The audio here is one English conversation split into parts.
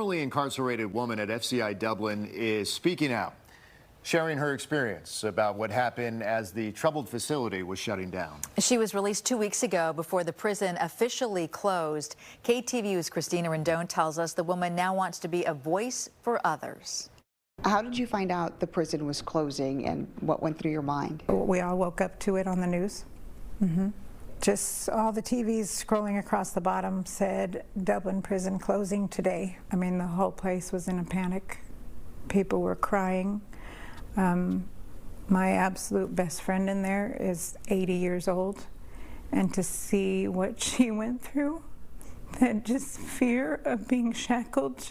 formerly incarcerated woman at FCI Dublin is speaking out, sharing her experience about what happened as the troubled facility was shutting down. She was released 2 weeks ago before the prison officially closed. KTVU's Christina Rendon tells us the woman now wants to be a voice for others. How did you find out the prison was closing, and what went through your mind? We all woke up to it on the news. Just all the TVs scrolling across the bottom said Dublin prison closing today. I mean, the whole place was in a panic. People were crying. My absolute best friend in there is 80 years old, and to see what she went through, that just fear of being shackled.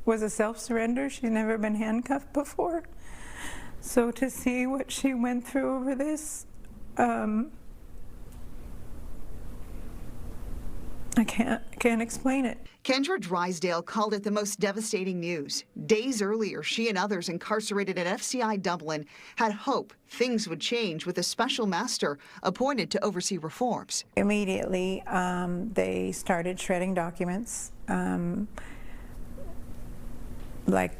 Was a self-surrender. She's never been handcuffed before. So to see what she went through over this, I can't explain it. Kendra Drysdale called it the most devastating news. Days earlier, she and others incarcerated at FCI Dublin had hope things would change with a special master appointed to oversee reforms. Immediately, they started shredding documents, like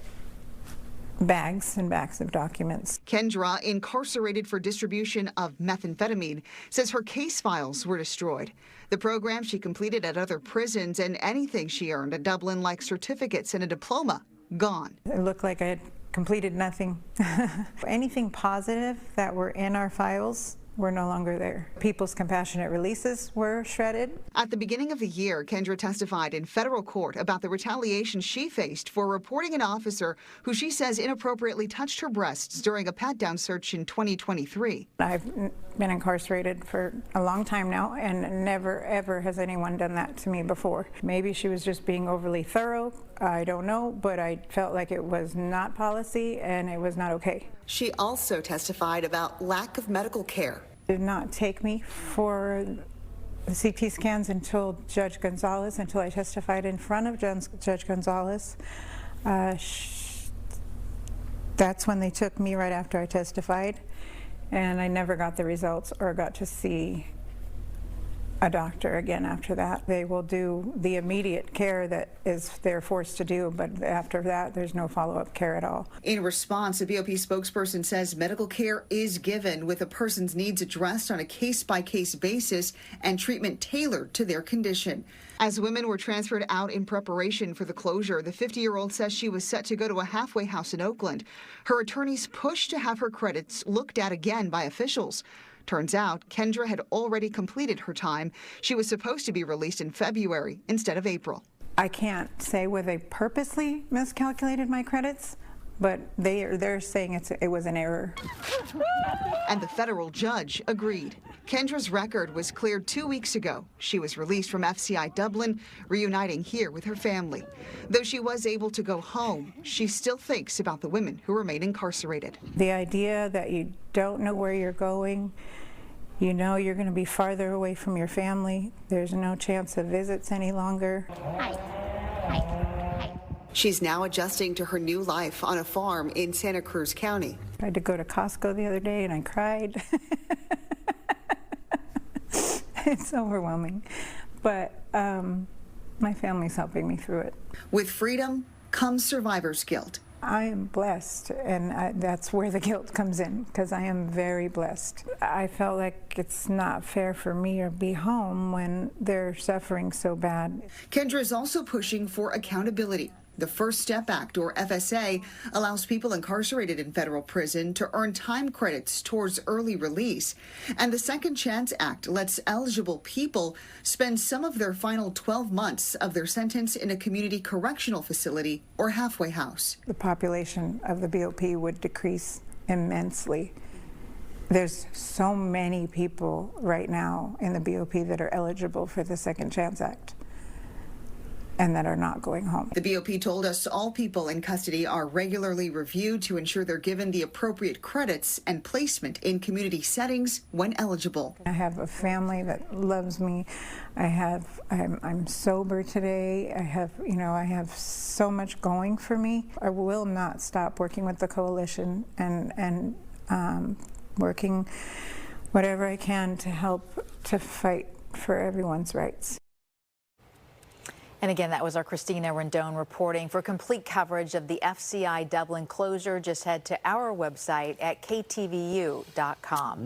bags and bags of documents. Kendra, incarcerated for distribution of methamphetamine, says her case files were destroyed. The program she completed at other prisons and anything she earned at Dublin, like certificates and a diploma, gone. It looked like I had completed nothing. Anything positive that were in our files were no longer there. People's compassionate releases were shredded. At the beginning of the year, Kendra testified in federal court about the retaliation she faced for reporting an officer who she says inappropriately touched her breasts during a pat-down search in 2023. I've been incarcerated for a long time now, and never ever has anyone done that to me before. Maybe she was just being overly thorough, I don't know, but I felt like it was not policy and it was not okay. She also testified about lack of medical care. Did not take me for the CT scans until Judge Gonzalez, until I testified in front of Judge Gonzalez. That's when they took me, right after I testified, and I never got the results or got to see a doctor again after that. They will do the immediate care that they're forced to do, but after that, there's no follow-up care at all. In response, a BOP spokesperson says medical care is given with a person's needs addressed on a case-by-case basis and treatment tailored to their condition. As women were transferred out in preparation for the closure, the 50-year-old says she was set to go to a halfway house in Oakland. Her attorneys pushed to have her credits looked at again by officials. Turns out, Kendra had already completed her time. She was supposed to be released in February instead of April. I can't say whether they purposely miscalculated my credits, but they're saying it was an error. And the federal judge agreed. Kendra's record was cleared 2 weeks ago. She was released from FCI Dublin, reuniting here with her family. Though she was able to go home, she still thinks about the women who remain incarcerated. The idea that you don't know where you're going, you know you're going to be farther away from your family, there's no chance of visits any longer. She's now adjusting to her new life on a farm in Santa Cruz County. I had to go to Costco the other day and I cried. It's overwhelming, but my family's helping me through it. With freedom comes survivor's guilt. I am blessed, and that's where the guilt comes in, because I am very blessed. I felt like it's not fair for me to be home when they're suffering so bad. Kendra is also pushing for accountability. The First Step Act, or FSA, allows people incarcerated in federal prison to earn time credits towards early release. And the Second Chance Act lets eligible people spend some of their final 12 months of their sentence in a community correctional facility or halfway house. The population of the BOP would decrease immensely. There's so many people right now in the BOP that are eligible for the Second Chance Act and that are not going home. The BOP told us all people in custody are regularly reviewed to ensure they're given the appropriate credits and placement in community settings when eligible. I have a family that loves me. I'm sober today. I have so much going for me. I will not stop working with the coalition and working whatever I can to help to fight for everyone's rights. And again, that was our Christina Rendon reporting. For complete coverage of the FCI Dublin closure, just head to our website at ktvu.com.